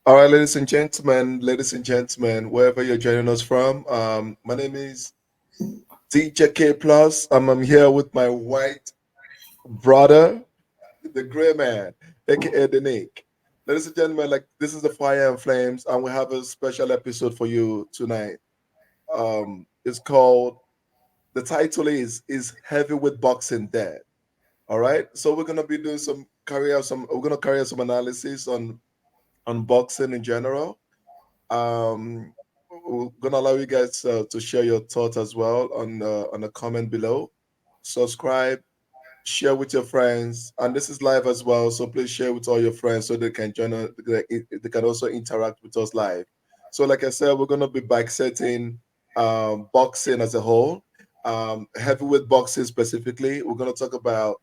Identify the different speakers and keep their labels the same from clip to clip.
Speaker 1: All right, ladies and gentlemen, wherever you're joining us from, my name is DJ K Plus. I'm here with my white brother, the Gray Man, aka the Nick. Ladies and gentlemen, like this is the Fire and Flames, and we have a special episode for you tonight. It's called the title is Heavyweight Boxing Dead. All right, so we're gonna be doing we're gonna carry out some analysis on boxing in general. We're gonna allow you guys to share your thoughts as well on the comment below. Subscribe, share with your friends, and this is live as well. So please share with all your friends so they can join us. They can also interact with us live. So, like I said, we're gonna be setting boxing as a whole, heavyweight boxing specifically. We're gonna talk about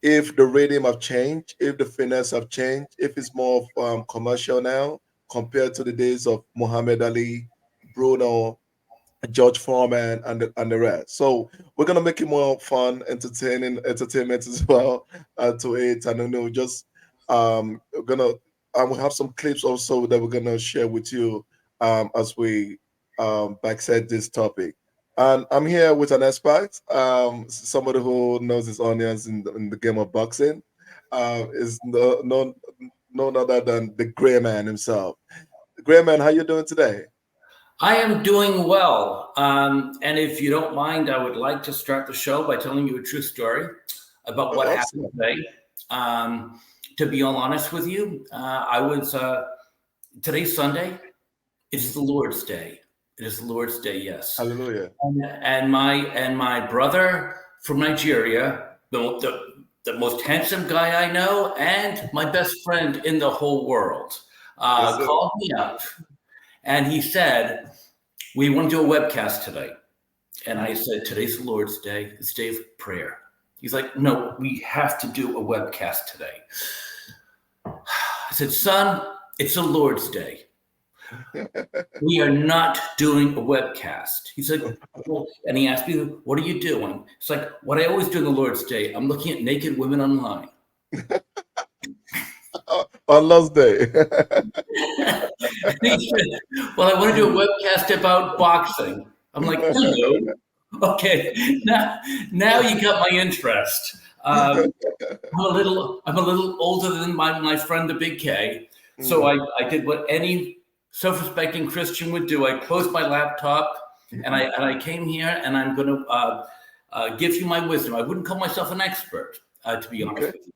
Speaker 1: if the rhythm have changed, if the finesse have changed, if it's more of, commercial now compared to the days of Muhammad Ali, Bruno, George Foreman, and the rest. So we're gonna make it more fun, entertainment as well to it, and just we're gonna we have some clips also that we're gonna share with you as we backset this topic. And I'm here with an expert, somebody who knows his onions in the game of boxing. Is none other than the Gray Man himself. The Gray Man, how you doing today?
Speaker 2: I am doing well. And if you don't mind, I would like to start the show by telling you a true story about what happened
Speaker 1: Excellent.
Speaker 2: today. To be all honest with you, today's Sunday. It is the Lord's Day. It is the Lord's Day, yes.
Speaker 1: Hallelujah.
Speaker 2: And my brother from Nigeria, the most handsome guy I know, and my best friend in the whole world,
Speaker 1: Yes, sir.
Speaker 2: called me up and he said, we want to do a webcast today. And I said, today's the Lord's Day. It's day of prayer. He's like, no, we have to do a webcast today. I said, son, it's the Lord's Day. We are not doing a webcast. He's like, well, and he asked me, what are you doing? It's like, what I always do on the Lord's Day, I'm looking at naked women online.
Speaker 1: On last day.
Speaker 2: He said, well, I want to do a webcast about boxing. I'm like, hello. Okay, now you got my interest. I'm a little older than my friend the Big K, so I did what any self-respecting Christian would do. I closed my laptop and I came here and I'm going to give you my wisdom. I wouldn't call myself an expert, to be honest with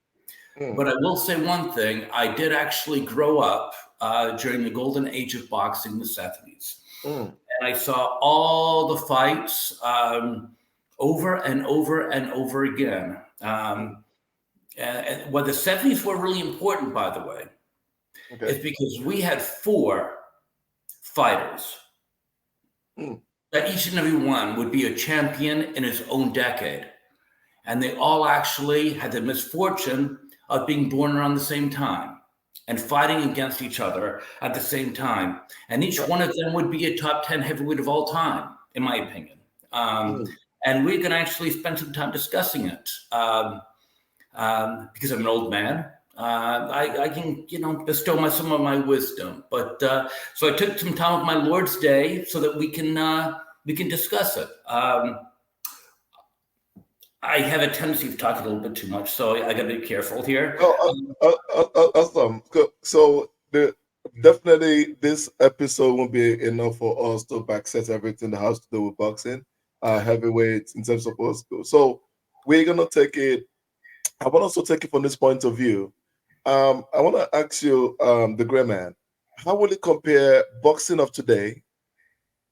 Speaker 2: you. But I will say one thing. I did actually grow up during the golden age of boxing in the 70s. And I saw all the fights over and over and over again. And well, the 70s were really important, by the way.
Speaker 1: Okay.
Speaker 2: It's because we had 4 fighters that each and every one would be a champion in his own decade. And they all actually had the misfortune of being born around the same time and fighting against each other at the same time. And each one of them would be a top 10 heavyweight of all time, in my opinion. And we're going to actually spend some time discussing it because I'm an old man. I can, bestow some of my wisdom. But so I took some time of my Lord's Day so that we can discuss it. I have a tendency of talking a little bit too much, so I got to be careful here.
Speaker 1: Awesome. So definitely this episode won't be enough for us to backset everything that has to do with boxing, heavyweights in terms of old school. So we're gonna take it. I want also take it from this point of view. I want to ask you, the Gray Man, how will it compare boxing of today?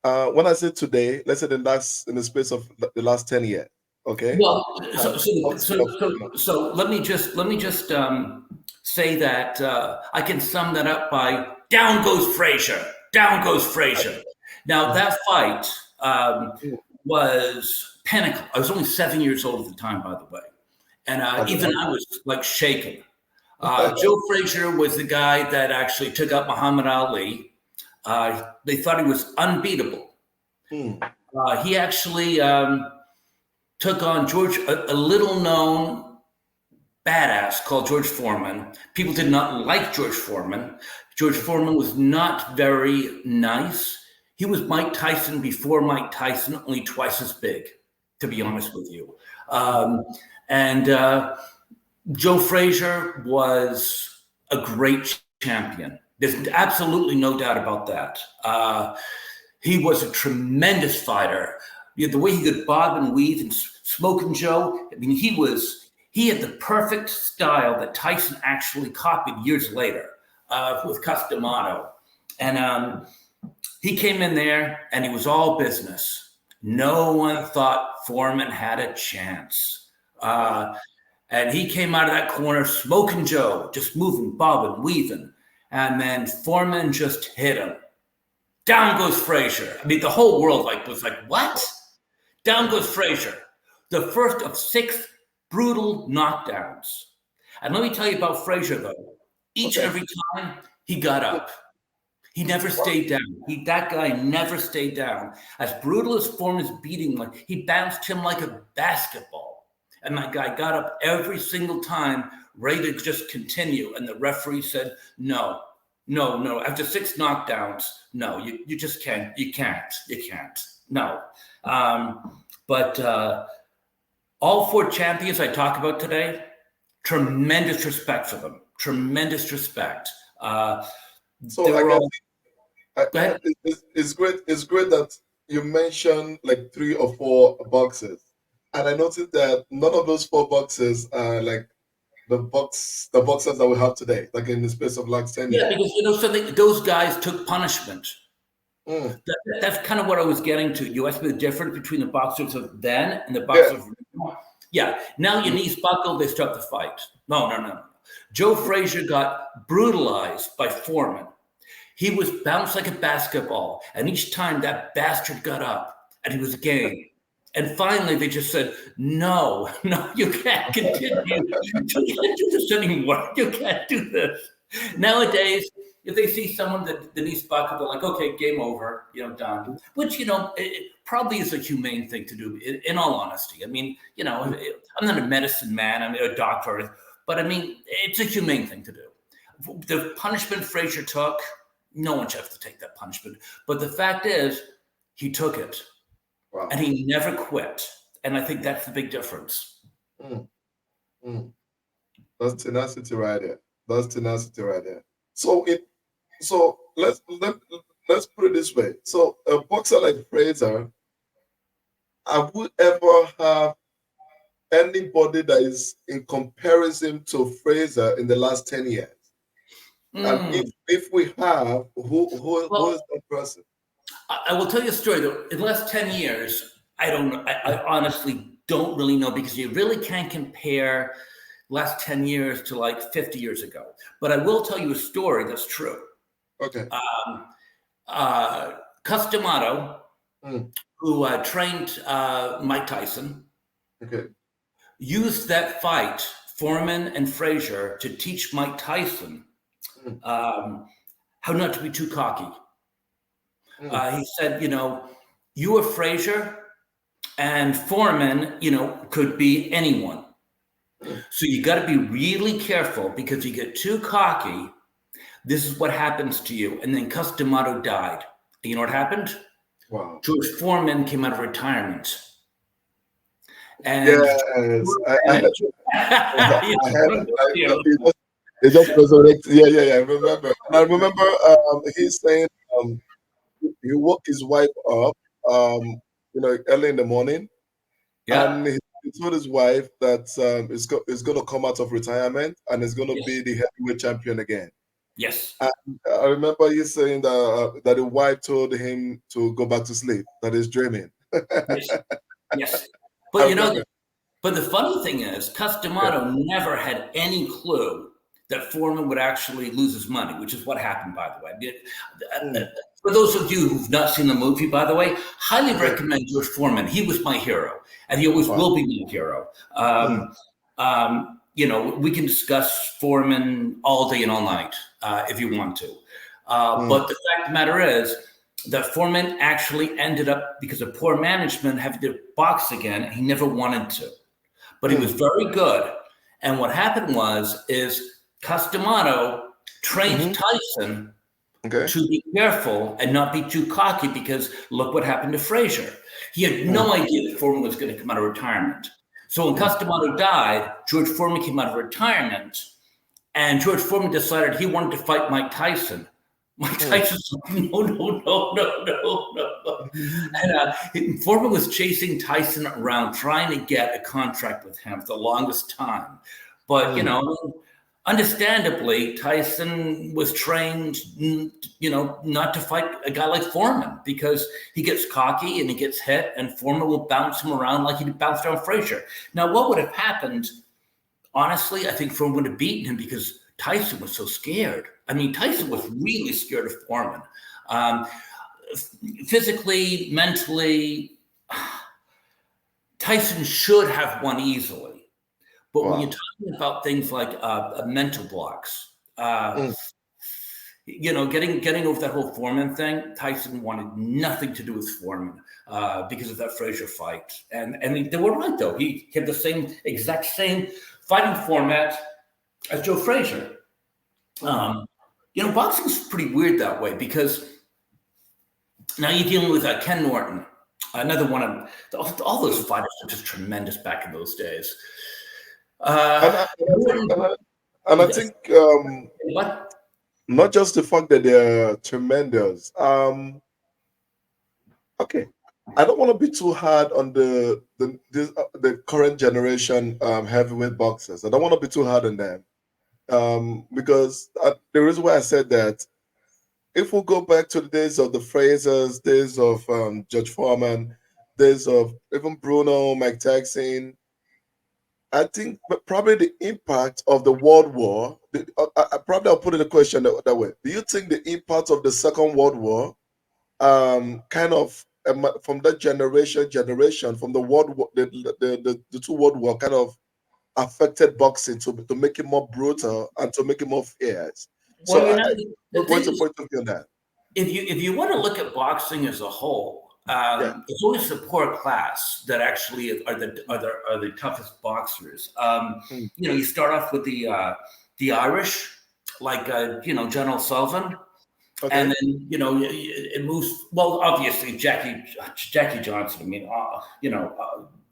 Speaker 1: When I say today, let's say in the space of the last 10 years. Okay.
Speaker 2: Well, so let me just say that I can sum that up by down goes Frazier, down goes Frazier. Now that fight was pinnacle. I was only 7 years old at the time, by the way, and even I was like shaking. Joe Frazier was the guy that actually took out Muhammad Ali. They thought he was unbeatable. He actually took on George, a little known badass called George Foreman. People did not like George Foreman. George Foreman was not very nice. He was Mike Tyson before Mike Tyson, only twice as big, to be honest with you. And Joe Frazier was a great champion. There's absolutely no doubt about that. He was a tremendous fighter. The way he could bob and weave and Smoking Joe, I mean, he had the perfect style that Tyson actually copied years later with Cus D'Amato. And he came in there and he was all business. No one thought Foreman had a chance. And he came out of that corner, Smoking Joe, just moving, bobbing, weaving. And then Foreman just hit him. Down goes Frazier. I mean, the whole world was like, what? Down goes Frazier. The first of 6 brutal knockdowns. And let me tell you about Frazier, though. Each and every time he got up. He never stayed down. That guy never stayed down. As brutal as Foreman's beating, he bounced him like a basketball. And that guy got up every single time, ready to just continue. And the referee said, no. After 6 knockdowns, no, you just can't. You can't. No. But all 4 champions I talk about today, tremendous respect for them. Tremendous respect.
Speaker 1: So it's great. It's great that you mentioned like 3 or 4 boxes, and I noticed that none of those 4 boxes are like the boxers that we have today, like in the space of like 10 years.
Speaker 2: Yeah, because so those guys took punishment. That's kind of what I was getting to. You asked me the difference between the boxers of then and the boxers of now. Yeah, now your knees buckle, they start the fight. No. Joe Frazier got brutalized by Foreman. He was bounced like a basketball, and each time that bastard got up, and he was game. And finally, they just said, no, you can't continue. You can't do this anymore. You can't do this. Nowadays, if they see someone that the knees buckled, they're like, okay, game over, done. Which, it probably is a humane thing to do, in all honesty. I mean, I'm not a medicine man, I'm a doctor, but I mean, it's a humane thing to do. The punishment Frazier took, no one should have to take that punishment. But the fact is, he took it. Wow. And he never quit. And I think that's the big difference.
Speaker 1: That's tenacity right there. So let's put it this way. So a boxer like Frazier, have we ever have anybody that is in comparison to Frazier in the last 10 years? And if we have, who is that person?
Speaker 2: I will tell you a story, though. In the last 10 years, I don't know. I honestly don't really know, because you really can't compare last 10 years to like 50 years ago. But I will tell you a story that's true.
Speaker 1: Okay.
Speaker 2: Cus D'Amato, who trained Mike Tyson,
Speaker 1: used
Speaker 2: that fight, Foreman and Frazier, to teach Mike Tyson how not to be too cocky. He said, you are Frazier, and Foreman, could be anyone. So you got to be really careful, because you get too cocky, this is what happens to you. And then Cus D'Amato died. And you know what happened?
Speaker 1: Wow.
Speaker 2: George Foreman came out of retirement. And
Speaker 1: it just resurrected. Yeah. I remember he's saying he woke his wife up early in the morning.
Speaker 2: Yeah.
Speaker 1: And he told his wife that he's going to come out of retirement and he's going to be the heavyweight champion again.
Speaker 2: Yes.
Speaker 1: And I remember you saying that the wife told him to go back to sleep, that he's dreaming.
Speaker 2: Yes. But but the funny thing is, Cus D'Amato never had any clue that Foreman would actually lose his money, which is what happened, by the way. For those of you who've not seen the movie, by the way, highly recommend George Foreman. He was my hero, and he always will be my hero. We can discuss Foreman all day and all night if you want to. But the fact of the matter is that Foreman actually ended up, because of poor management, having to box again. He never wanted to. But he was very good. And what happened is Customato trained
Speaker 1: Hmm.
Speaker 2: Tyson
Speaker 1: Okay.
Speaker 2: to be careful and not be too cocky, because look what happened to Frazier. He had
Speaker 1: Mm,
Speaker 2: no idea that Foreman was going to come out of retirement. So when
Speaker 1: mm,
Speaker 2: Customato died, George Foreman came out of retirement, and George Foreman decided he wanted to fight Mike Tyson. Mike
Speaker 1: mm.
Speaker 2: Tyson said, no, no, no, no, no, no. And Foreman was chasing Tyson around, trying to get a contract with him for the longest time. But,
Speaker 1: Mm.
Speaker 2: understandably, Tyson was trained, not to fight a guy like Foreman, because he gets cocky and he gets hit, and Foreman will bounce him around like he bounced around Frazier. Now, what would have happened? Honestly, I think Foreman would have beaten him, because Tyson was so scared. I mean, Tyson was really scared of Foreman. Um, Physically, mentally, Tyson should have won easily. But when you're
Speaker 1: Wow.
Speaker 2: talking about things like mental blocks,
Speaker 1: Mm.
Speaker 2: getting over that whole Foreman thing, Tyson wanted nothing to do with Foreman because of that Frazier fight. And they were right, though. He had the exact same fighting format as Joe Frazier.
Speaker 1: Mm.
Speaker 2: Boxing's pretty weird that way, because now you're dealing with Ken Norton, another one of all those fighters are just tremendous back in those days.
Speaker 1: And I, and I think,
Speaker 2: Norton,
Speaker 1: and I think
Speaker 2: what?
Speaker 1: not just the fact that they're tremendous. Okay, I don't want to be too hard on the current generation heavyweight boxers. I don't want to be too hard on them, because the reason why I said that, if we go back to the days of the Frasers, days of Judge Foreman, days of even Bruno, Mike Tyson, I think probably the impact of the World War. Probably I'll put it a question that way. Do you think the impact of the Second World War, kind of from that generation from the World War, the two World War, kind of affected boxing to make it more brutal and to make it more fierce?
Speaker 2: Well,
Speaker 1: So,
Speaker 2: the thing
Speaker 1: what's your
Speaker 2: is,
Speaker 1: point of view on that?
Speaker 2: if you want to look at boxing as a whole,
Speaker 1: Yeah.
Speaker 2: it's always the poor class that actually are the toughest boxers.
Speaker 1: Mm.
Speaker 2: You start off with the Irish, like General Sullivan, and
Speaker 1: Okay.
Speaker 2: then it moves. Well, obviously Jackie Johnson. I mean,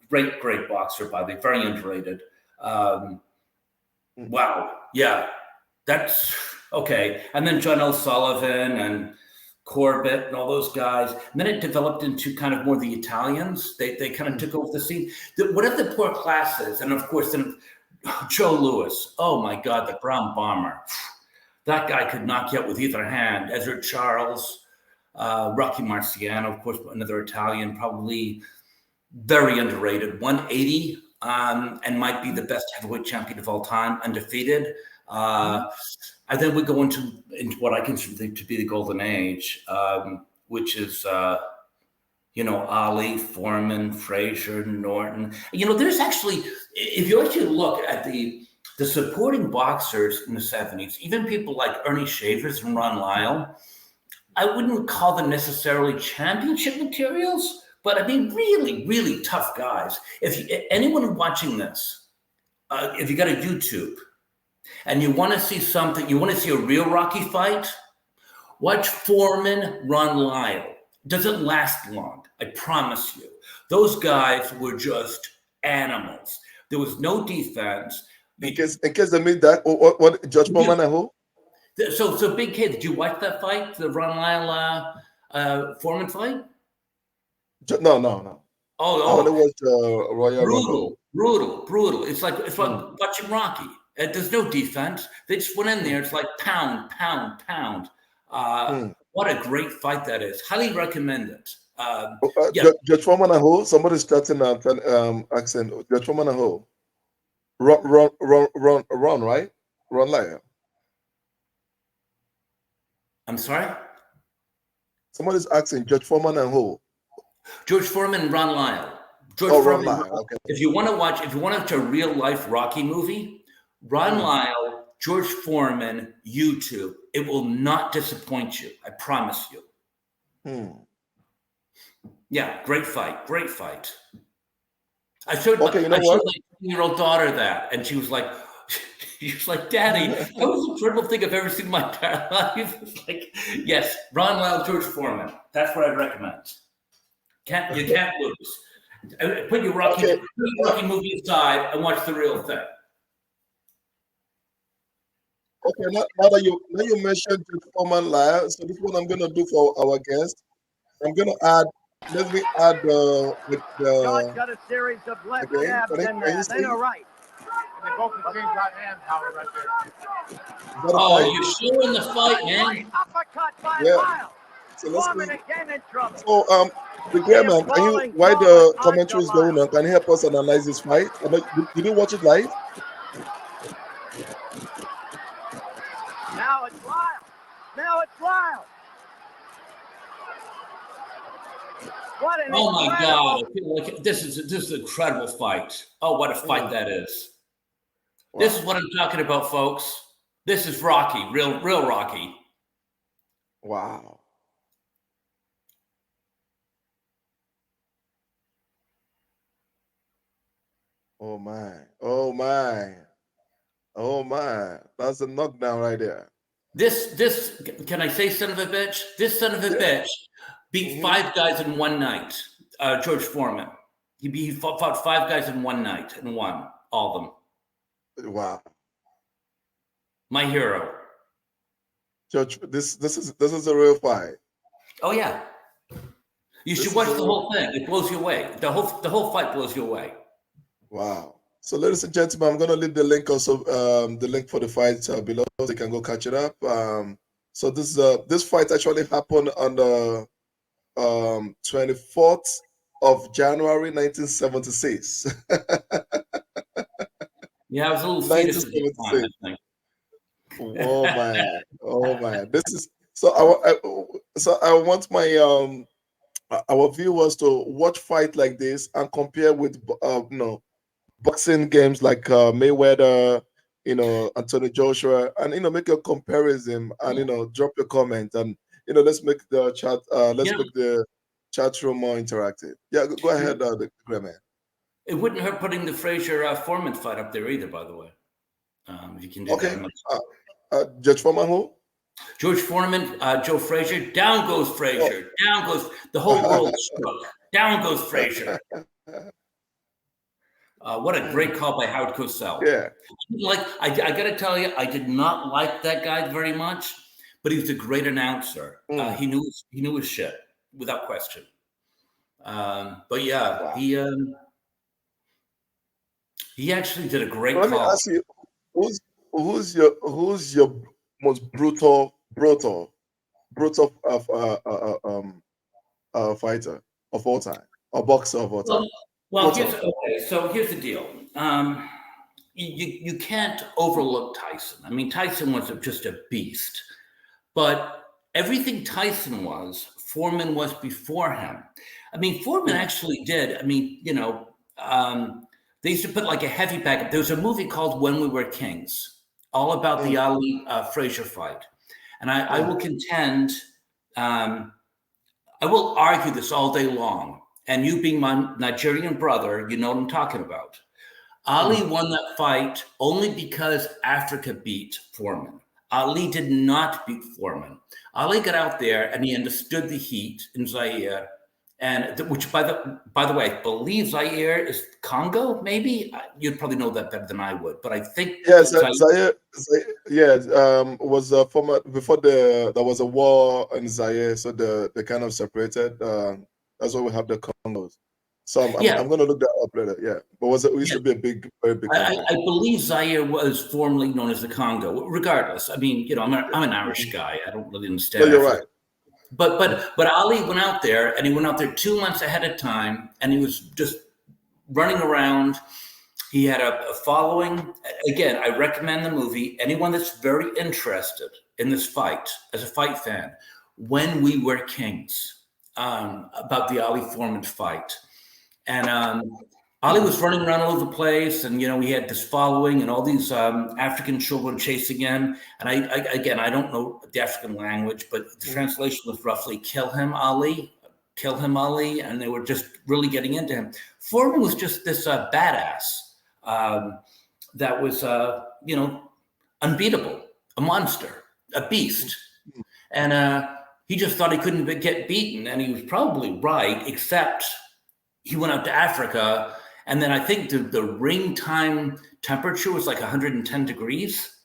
Speaker 2: great boxer, by the way, very underrated. Um,
Speaker 1: Mm.
Speaker 2: wow, yeah, that's okay. And then John O'Sullivan and Corbett and all those guys. And then it developed into kind of more the Italians. They kind of
Speaker 1: Mm.
Speaker 2: took over the scene. Whatever the poor classes, and of course then Joe Louis. Oh my God, the Brown Bomber. That guy could knock you out with either hand. Ezra Charles, Rocky Marciano, of course, another Italian, probably very underrated. 180, and might be the best heavyweight champion of all time, undefeated.
Speaker 1: Mm.
Speaker 2: And then we go into what I consider to be the golden age, which is Ali, Foreman, Frazier, Norton. There's actually, if you actually look at the supporting boxers in the 70s, even people like Ernie Shavers and Ron Lyle, I wouldn't call them necessarily championship materials, but I mean, really, really tough guys. Anyone watching this, if you got a YouTube and you want to see something, you want to see a real Rocky fight, watch Foreman, Ron Lyle. Doesn't last long, I promise you. Those guys were just animals. There was no defense.
Speaker 1: In case they made that, what Judge Foreman and who?
Speaker 2: So Big K, did you watch that fight, the Ron Lyle Foreman fight?
Speaker 1: No, no, no.
Speaker 2: Oh,
Speaker 1: I only
Speaker 2: oh,
Speaker 1: watched Royal Rumble.
Speaker 2: brutal. It's like
Speaker 1: Mm.
Speaker 2: watching Rocky. There's no defense. They just went in
Speaker 1: Mm.
Speaker 2: there. It's like pound, pound, pound.
Speaker 1: Mm.
Speaker 2: What a great fight that is. Highly recommend it. Yeah,
Speaker 1: Judge Foreman and who? Somebody's starting accent. Judge Foreman and who? Run, right? Run Lion.
Speaker 2: I'm sorry.
Speaker 1: Somebody's asking Judge Foreman and who?
Speaker 2: George Foreman and Ron Lyle. George
Speaker 1: Oh, Run
Speaker 2: Foreman.
Speaker 1: Lion. Okay.
Speaker 2: If you want to watch a real life Rocky movie, Ron
Speaker 1: Mm.
Speaker 2: Lyle, George Foreman, YouTube. It will not disappoint you. I promise you.
Speaker 1: Mm.
Speaker 2: Yeah, great fight. Great fight. I showed
Speaker 1: Okay, you
Speaker 2: I
Speaker 1: know
Speaker 2: showed
Speaker 1: what?
Speaker 2: 15-year-old daughter that, and she was like, Daddy, that was the triple thing I've ever seen in my entire life. It's like, yes, Ron Lyle, George Foreman. That's what I recommend. You can't lose. Put your
Speaker 1: Okay.
Speaker 2: Rocky movie aside and watch the real thing.
Speaker 1: Okay, now that you mentioned the Foreman liar, so this is what I'm gonna do for our guest. I'm gonna add. Let me add
Speaker 3: Josh got a series of left
Speaker 1: again.
Speaker 3: jabs in there, then a right.
Speaker 4: And they both exchange right hand power right there.
Speaker 1: Is that a
Speaker 2: Oh,
Speaker 1: fight?
Speaker 2: you're showing the fight, man.
Speaker 3: Uppercut by
Speaker 1: Yeah.
Speaker 3: Lyle.
Speaker 1: So let's
Speaker 3: Foreman
Speaker 1: see.
Speaker 3: again in trouble.
Speaker 1: So the great man, can you while the commentary is going on, can you help us analyze this fight? I know, did you watch it live?
Speaker 3: Now it's Lyle. Now it's Lyle. What an
Speaker 2: Oh my
Speaker 3: incredible-
Speaker 2: God! I feel like this is an incredible fight. Oh, what a fight that is!
Speaker 1: Wow.
Speaker 2: This is what I'm talking about, folks. This is Rocky, real Rocky.
Speaker 1: Wow. Oh my. Oh my. Oh my. That's a knockdown right there.
Speaker 2: This can I say son of a bitch? This son of a bitch beat 5 guys in one night. George Foreman. He fought 5 guys in one night and won all of them.
Speaker 1: Wow.
Speaker 2: My hero.
Speaker 1: Judge, this is a real fight.
Speaker 2: Oh yeah. You should watch the whole thing. It blows you away. The whole fight blows you away.
Speaker 1: Wow. So, ladies and gentlemen, I'm going to leave the link also, the link for the fight below, so you can go catch it up. So this fight actually happened on the 24th of January, 1976.
Speaker 2: Yeah, I was a little fetus at the time, I think.
Speaker 1: Oh man! Oh man! This is so. I want my our viewers to watch fight like this and compare with boxing games like Mayweather, Anthony Joshua, and make a comparison and drop your comment and let's make the chat make the chat room more interactive. Yeah, go ahead, the great man.
Speaker 2: It wouldn't hurt putting the Frazier Foreman fight up there either, by the way. If you can do
Speaker 1: Okay.
Speaker 2: that.
Speaker 1: Judge Foreman who?
Speaker 2: George Foreman, Joe Frazier. Down goes Frazier. Oh. Down goes the whole world struck. Down goes Frazier. What a great call by Howard Cosell.
Speaker 1: Yeah.
Speaker 2: I got to tell you, I did not like that guy very much, but he was a great announcer. He knew his shit without question. But yeah, wow. He actually did a great call.
Speaker 1: Let me ask you, who's your most brutal fighter of all time, or boxer of all time?
Speaker 2: Well, here's the deal. You can't overlook Tyson. I mean, Tyson was just a beast, but everything Tyson was, Foreman was before him. I mean, Foreman actually did. I mean, they used to put like a heavy bag. There was a movie called When We Were Kings, all about the Ali Frazier fight. And I will contend, I will argue this all day long. And you being my Nigerian brother, you know what I'm talking about. Ali won that fight only because Africa beat Foreman. Ali did not beat Foreman. Ali got out there and he understood the heat in Zaire. And which, by the way, I believe Zaire is Congo. Maybe you'd probably know that better than I would. But I think
Speaker 1: yes, Zaire was former before there was a war in Zaire, so they kind of separated. That's why we have the Congos. So I'm going to look that up later. Yeah, but it used to be a very big.
Speaker 2: I believe Zaire was formerly known as the Congo. Regardless, I mean, I'm an Irish guy. I don't really understand.
Speaker 1: No, you're right.
Speaker 2: But Ali went out there, and he went out there 2 months ahead of time, and he was just running around. He had a following. Again, I recommend the movie. Anyone that's very interested in this fight, as a fight fan, When We Were Kings, about the Ali Foreman fight. And Ali was running around all over the place, and he had this following, and all these African children chasing him. And I don't know the African language, but the translation was roughly "kill him, Ali," and they were just really getting into him. Foreman was just this badass. that was, unbeatable, a monster, a beast. And he just thought he couldn't get beaten. And he was probably right, except he went out to Africa. And then I think the ring time temperature was like 110 degrees.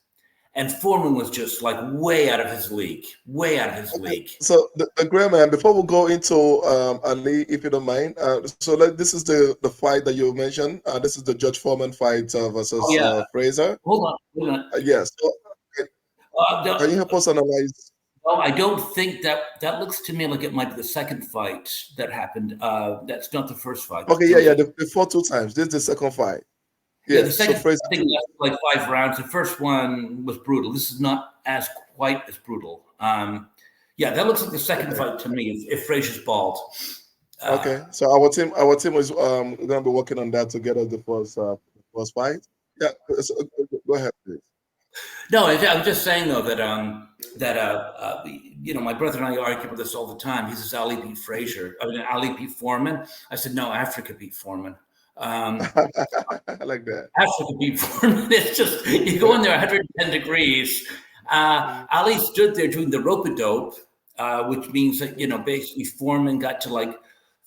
Speaker 2: And Foreman was just like way out of his league, way out of his league.
Speaker 1: So the great man, before we go into Ali, if you don't mind, this is the fight that you mentioned. This is the Judge Foreman fight versus Fraser.
Speaker 2: Hold on.
Speaker 1: Yes. So, can you help us analyze?
Speaker 2: No, I don't think that looks to me like it might be the second fight that happened. That's not the first fight.
Speaker 1: Okay, they fought 2 times. This is the second fight.
Speaker 2: Yeah, the second fight, I think, lasted like 5 rounds. The first one was brutal. This is not quite as brutal. That looks like the second fight to me. If Frazier's bald.
Speaker 1: Okay, so our team is going to be working on that to get us the first fight. Yeah, so, go ahead, please.
Speaker 2: No, I was just saying though that my brother and I argue about this all the time. He says Ali beat Frazier. I mean, Ali beat Foreman. I said no, Africa beat Foreman.
Speaker 1: I like that.
Speaker 2: Africa beat Foreman. It's just you go in there 110 degrees. Ali stood there doing the rope-a-dope, which means that basically Foreman got to like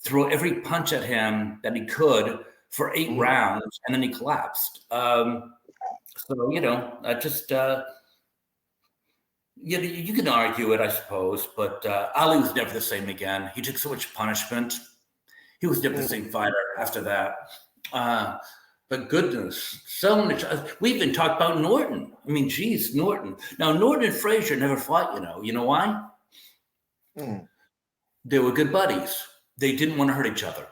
Speaker 2: throw every punch at him that he could for 8 rounds, and then he collapsed. So, you can argue it, I suppose, but Ali was never the same again. He took so much punishment. He was never the same fighter after that. But goodness, so much. We even talked about Norton. I mean, geez, Norton. Now, Norton and Frazier never fought, You know why? They were good buddies. They didn't want to hurt each other.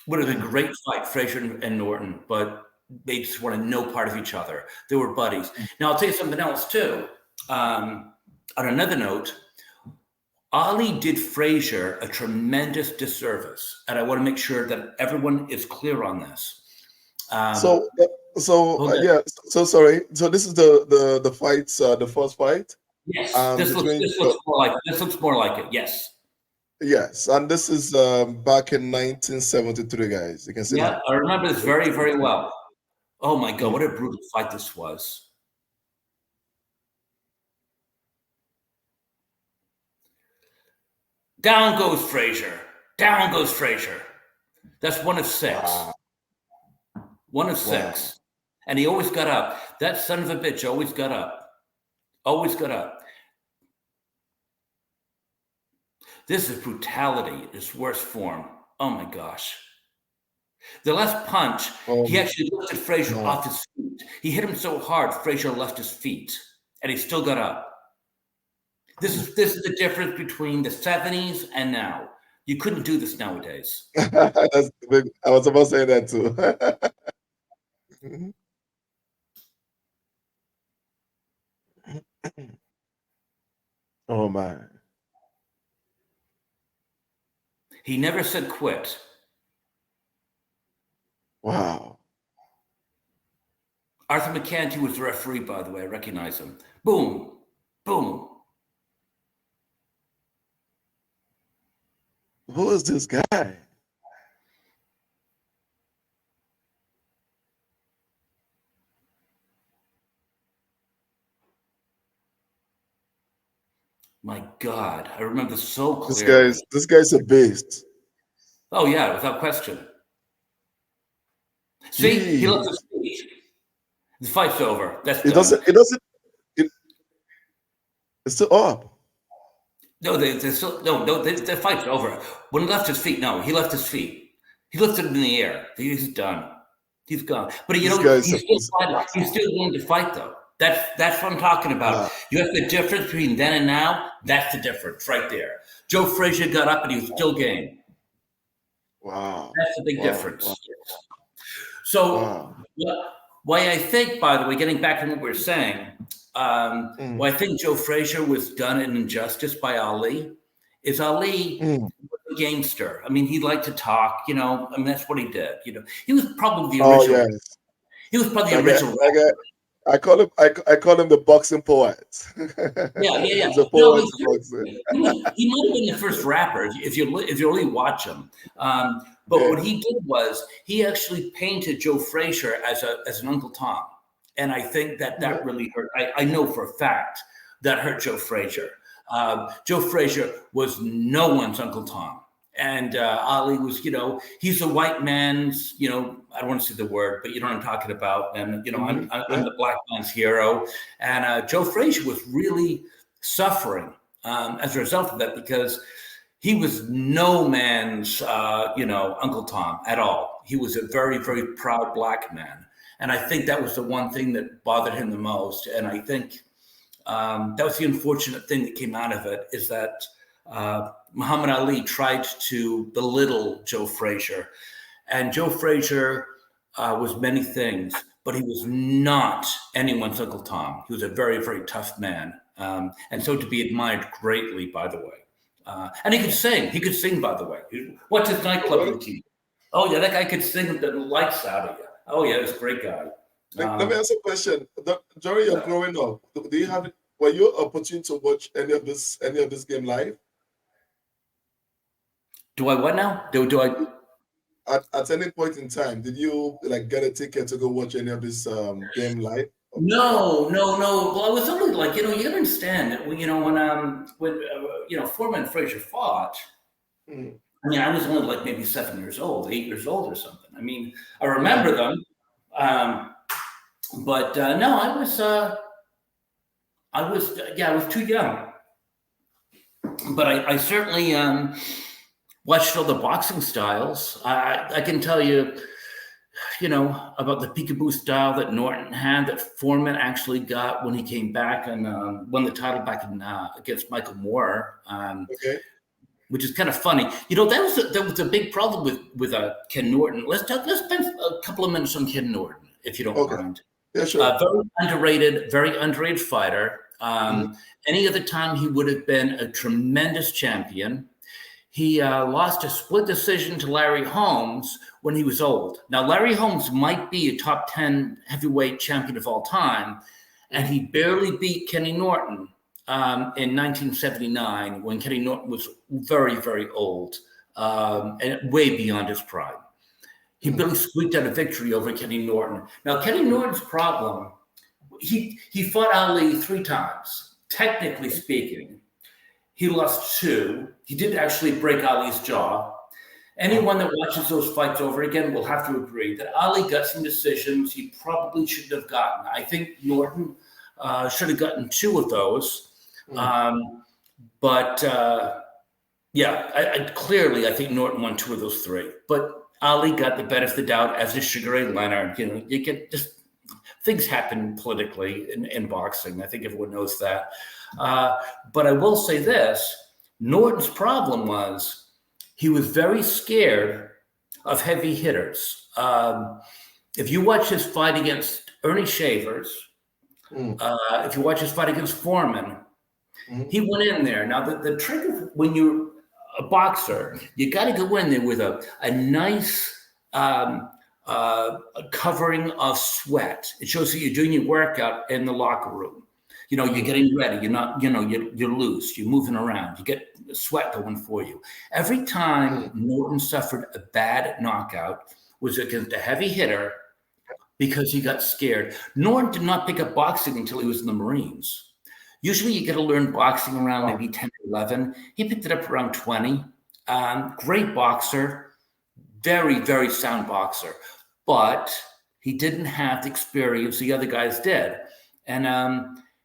Speaker 2: Would have been a great fight, Frazier and Norton, but they just wanted no part of each other. They were buddies. Now, I'll tell you something else, too. On another note, Ali did Frazier a tremendous disservice, and I want to make sure that everyone is clear on this.
Speaker 1: So sorry. So this is the fights, the first fight?
Speaker 2: Yes, this looks more like it, yes.
Speaker 1: Yes, and this is back in 1973, guys. You can see that.
Speaker 2: I remember this very, very well. Oh my God, what a brutal fight this was. Down goes Frazier. Down goes Frazier. That's 1 of 6. Wow. 1 of 6. Wow. And he always got up. That son of a bitch always got up. Always got up. This is brutality in its worst form. Oh my gosh. The last punch, he actually lifted Frazier off his feet. He hit him so hard, Frazier left his feet, and he still got up. This is the difference between the 70s and now. You couldn't do this nowadays.
Speaker 1: That's big. I was about to say that too. Oh my.
Speaker 2: He never said quit.
Speaker 1: Wow.
Speaker 2: Arthur McCanty was the referee, by the way. I recognize him. Boom. Boom.
Speaker 1: Who is this guy?
Speaker 2: My God, I remember so clearly.
Speaker 1: This guy's a beast.
Speaker 2: Oh yeah, without question. See, he left his feet. The fight's over. That's done.
Speaker 1: It's still up.
Speaker 2: No, the fight's over. When he left his feet, no, he left his feet. He lifted them in the air. He's done. He's gone. But he's still willing to fight, though. That's what I'm talking about. You have the difference between then and now. That's the difference right there. Joe Frazier got up and he was still game.
Speaker 1: Wow.
Speaker 2: That's the big difference. Wow. So why I think, by the way, getting back to what we were saying, why I think Joe Frazier was done an injustice by Ali is Ali was a gamester. I mean, he liked to talk, I mean, that's what he did. He was probably the original. Oh, yes. He was probably the original.
Speaker 1: I call him the boxing poet.
Speaker 2: Yeah.
Speaker 1: He's a poet.
Speaker 2: He might have been the first rapper if you really watch him. But
Speaker 1: Yeah.
Speaker 2: what he did was he actually painted Joe Frazier as an Uncle Tom, and I think that
Speaker 1: Yeah.
Speaker 2: that really hurt. I know for a fact that hurt Joe Frazier. Joe Frazier was no one's Uncle Tom. And Ali was, he's a white man's, I don't want to say the word, but you know what I'm talking about. And, I'm
Speaker 1: Yeah.
Speaker 2: the black man's hero. And Joe Frazier was really suffering as a result of that because he was no man's, Uncle Tom at all. He was a very, very proud black man. And I think that was the one thing that bothered him the most. And I think that was the unfortunate thing that came out of it is that Muhammad Ali tried to belittle Joe Frazier. And Joe Frazier was many things, but he was not anyone's Uncle Tom. He was a very, very tough man. And so to be admired greatly, by the way. And he could sing. He could sing, by the way. What's his nightclub routine? Oh, yeah, that guy could sing the lights out of you. Oh, yeah, he's a great guy.
Speaker 1: Let me ask you a question. During your growing up, do you have were you opportune to watch any of this game live?
Speaker 2: Do I what now? Do I?
Speaker 1: At any point in time, did you like get a ticket to go watch any of this game live?
Speaker 2: No, no, no. Well, I was only like, you gotta understand that when Foreman and Frazier fought,
Speaker 1: Mm.
Speaker 2: I mean, I was only like maybe 7 years old, 8 years old or something. I mean, I remember them, but no, I was too young. But I certainly watched all the boxing styles. I can tell you, about the peekaboo style that Norton had, that Foreman actually got when he came back and won the title back in against Michael Moore.
Speaker 1: Okay.
Speaker 2: Which is kind of funny. That was a big problem with Ken Norton. Let's spend a couple of minutes on Ken Norton, if you don't
Speaker 1: Okay.
Speaker 2: mind.
Speaker 1: Yeah, sure.
Speaker 2: Very underrated fighter. Any other time he would have been a tremendous champion. He lost a split decision to Larry Holmes when he was old. Now, Larry Holmes might be a top 10 heavyweight champion of all time, and he barely beat Kenny Norton in 1979 when Kenny Norton was very, very old and way beyond his prime. He barely squeaked out a victory over Kenny Norton. Now, Kenny Norton's problem, he fought Ali 3 times, technically speaking. He lost 2. He did actually break Ali's jaw. Anyone that watches those fights over again will have to agree that Ali got some decisions he probably shouldn't have gotten. I think Norton should have gotten 2 of those. But clearly, I think Norton won 2 of those 3. But Ali got the benefit of the doubt, as did Sugar Ray Leonard. You get just things happen politically in boxing. I think everyone knows that. But I will say this: Norton's problem was he was very scared of heavy hitters. If you watch his fight against Ernie Shavers, if you watch his fight against Foreman, he went in there. Now, the trick of when you're a boxer, you got to go in there with a nice covering of sweat. It shows that you're doing your workout in the locker room. You're getting ready. You're not, you're loose. You're moving around. You get sweat going for you. Every time Norton suffered a bad knockout was against a heavy hitter because he got scared. Norton did not pick up boxing until he was in the Marines. Usually you get to learn boxing around maybe 10 or 11. He picked it up around 20. Great boxer, very, very sound boxer. But he didn't have the experience the other guys did. And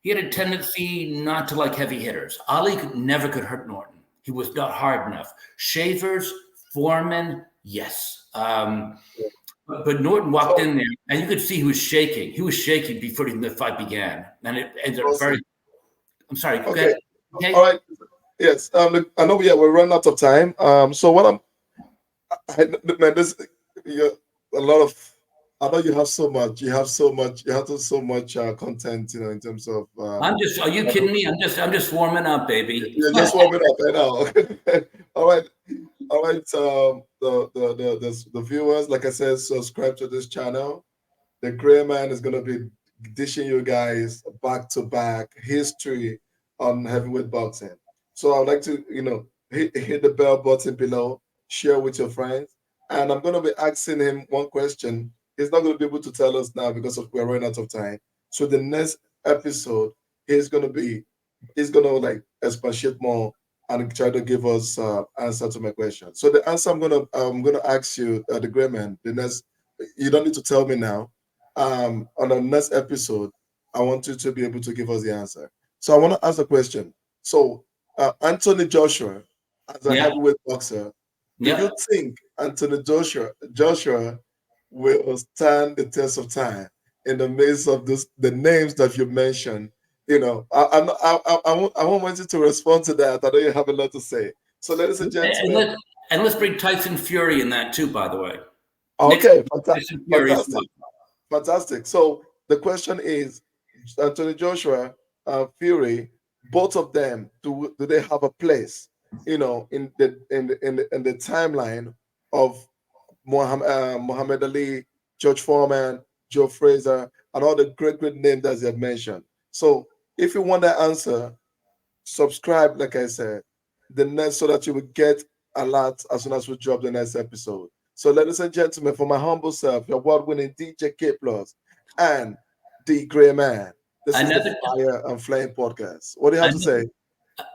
Speaker 2: he had a tendency not to like heavy hitters. Ali never could hurt Norton. He was not hard enough. Shavers, Foreman, yes. But Norton walked in there, and you could see he was shaking. He was shaking before the fight began. And it ended up very... I'm sorry.
Speaker 1: Okay.
Speaker 2: Okay.
Speaker 1: All right. Yes. Look, I know we're running out of time. So what man, this a lot of. I know you have so much. You have so much. You have so much content. In terms of.
Speaker 2: I'm just. Are you kidding me? I'm just warming up, baby.
Speaker 1: You're just warming up. I know. All right. All right. The viewers, like I said, subscribe to this channel. The Gray Man is gonna be dishing you guys back to back history on heavyweight boxing. So I would like to, hit the bell button below, share with your friends, and I'm going to be asking him one question. He's not going to be able to tell us now because we're running out of time. So the next episode, he's going to be he's going to like expatiate more and try to give us answer to my question. So the answer I'm gonna ask you, the gray man. The next, you don't need to tell me now. On the next episode, I want you to be able to give us the answer. So I want to ask a question. So Anthony Joshua, as a
Speaker 2: Yeah,
Speaker 1: heavyweight boxer, do
Speaker 2: yeah.
Speaker 1: you think Anthony Joshua will stand the test of time in the midst of the names that you mentioned? I won't want you to respond to that. I know you have a lot to say. So, ladies and
Speaker 2: And,
Speaker 1: gentlemen,
Speaker 2: let, and let's bring Tyson Fury in that too, by the way. Next,
Speaker 1: okay,
Speaker 2: Tyson Fury as well.
Speaker 1: fantastic, fantastic. So the question is, Anthony Joshua, Fury, both of them, do they have a place, in the timeline of Muhammad Ali, George Foreman, Joe Fraser, and all the great names that you have mentioned? So, if you want that answer, subscribe, like I said, the next so that you will get a lot as soon as we drop the next episode. So, ladies and gentlemen, for my humble self, your award-winning DJ K Plus and the Gray Man, this is the
Speaker 2: Another,
Speaker 1: Fire and Flame podcast. What do you have to say?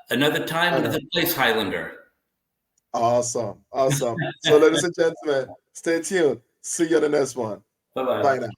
Speaker 2: another time,
Speaker 1: Final.
Speaker 2: another place, Highlander.
Speaker 1: Awesome, awesome. So, ladies and gentlemen, stay tuned. See you on the next one.
Speaker 2: Bye bye.
Speaker 1: Bye now.